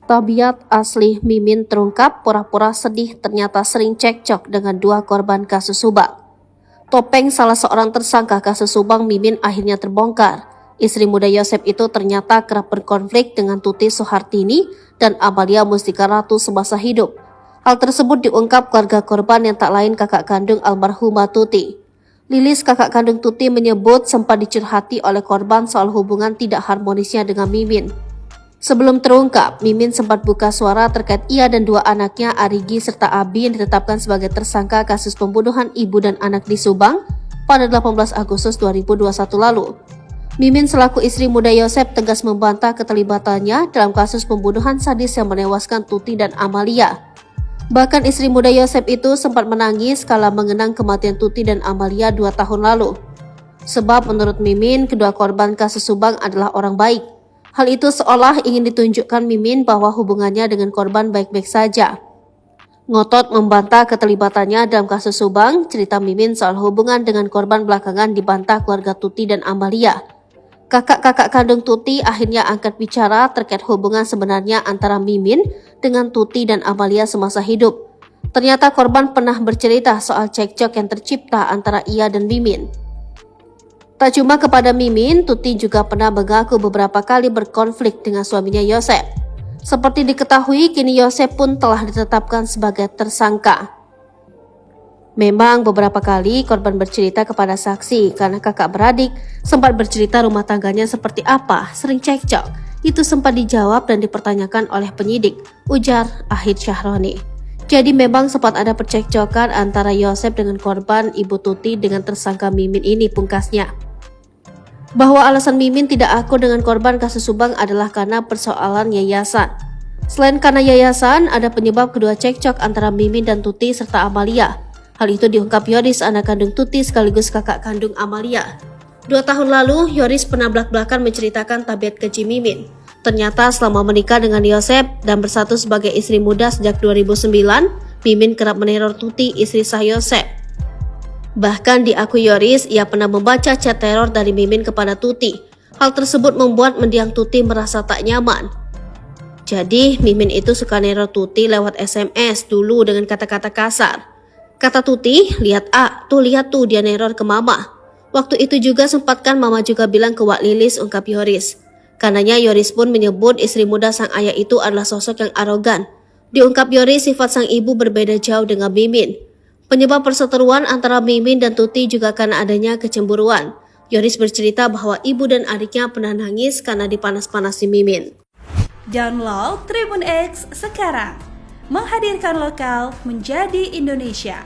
Tabiat asli Mimin terungkap, pura-pura sedih ternyata sering cekcok dengan dua korban kasus Subang. Topeng salah seorang tersangka kasus Subang Mimin akhirnya terbongkar. Istri muda Yosep itu ternyata kerap berkonflik dengan Tuti Soehartini dan Amalia Mustika Ratu semasa hidup. Hal tersebut diungkap keluarga korban yang tak lain kakak kandung almarhumah Tuti. Lilis, kakak kandung Tuti, menyebut sempat dicurhati oleh korban soal hubungan tidak harmonisnya dengan Mimin. Sebelum terungkap, Mimin sempat buka suara terkait ia dan dua anaknya, Arigi serta Abi, yang ditetapkan sebagai tersangka kasus pembunuhan ibu dan anak di Subang pada 18 Agustus 2021 lalu. Mimin selaku istri muda Yosep tegas membantah keterlibatannya dalam kasus pembunuhan sadis yang menewaskan Tuti dan Amalia. Bahkan istri muda Yosep itu sempat menangis kala mengenang kematian Tuti dan Amalia 2 tahun lalu. Sebab menurut Mimin, kedua korban kasus Subang adalah orang baik. Hal itu seolah ingin ditunjukkan Mimin bahwa hubungannya dengan korban baik-baik saja. Ngotot membantah keterlibatannya dalam kasus Subang, cerita Mimin soal hubungan dengan korban belakangan dibantah keluarga Tuti dan Amalia. Kakak-kakak kandung Tuti akhirnya angkat bicara terkait hubungan sebenarnya antara Mimin dengan Tuti dan Amalia semasa hidup. Ternyata korban pernah bercerita soal cekcok yang tercipta antara ia dan Mimin. Tak cuma kepada Mimin, Tuti juga pernah mengaku beberapa kali berkonflik dengan suaminya Yosep. Seperti diketahui, kini Yosep pun telah ditetapkan sebagai tersangka. Memang beberapa kali korban bercerita kepada saksi karena kakak beradik sempat bercerita rumah tangganya seperti apa, sering cekcok. Itu sempat dijawab dan dipertanyakan oleh penyidik, ujar Ahid Syahroni. Jadi memang sempat ada percekcokan antara Yosep dengan korban ibu Tuti dengan tersangka Mimin ini, pungkasnya. Bahwa alasan Mimin tidak akur dengan korban kasus Subang adalah karena persoalan yayasan. Selain karena yayasan, ada penyebab kedua cekcok antara Mimin dan Tuti serta Amalia. Hal itu diungkap Yoris, anak kandung Tuti sekaligus kakak kandung Amalia. 2 tahun lalu, Yoris pernah belak-belakan menceritakan tabiat keji Mimin. Ternyata selama menikah dengan Yosep dan bersatu sebagai istri muda sejak 2009, Mimin kerap meneror Tuti, istri sah Yosep. Bahkan diakui Yoris, ia pernah membaca chat teror dari Mimin kepada Tuti. Hal tersebut membuat mendiang Tuti merasa tak nyaman. Jadi, Mimin itu suka neror Tuti lewat SMS dulu dengan kata-kata kasar. Kata Tuti, lihat tuh dia neror ke mama. Waktu itu juga sempatkan mama juga bilang ke Wak Lilis, ungkap Yoris. Karenanya Yoris pun menyebut istri muda sang ayah itu adalah sosok yang arogan. Diungkap Yoris, sifat sang ibu berbeda jauh dengan Mimin. Penyebab perseteruan antara Mimin dan Tuti juga karena adanya kecemburuan. Yoris bercerita bahwa ibu dan adiknya pernah nangis karena dipanas-panasi Mimin. Download Tribun X sekarang, menghadirkan lokal menjadi Indonesia.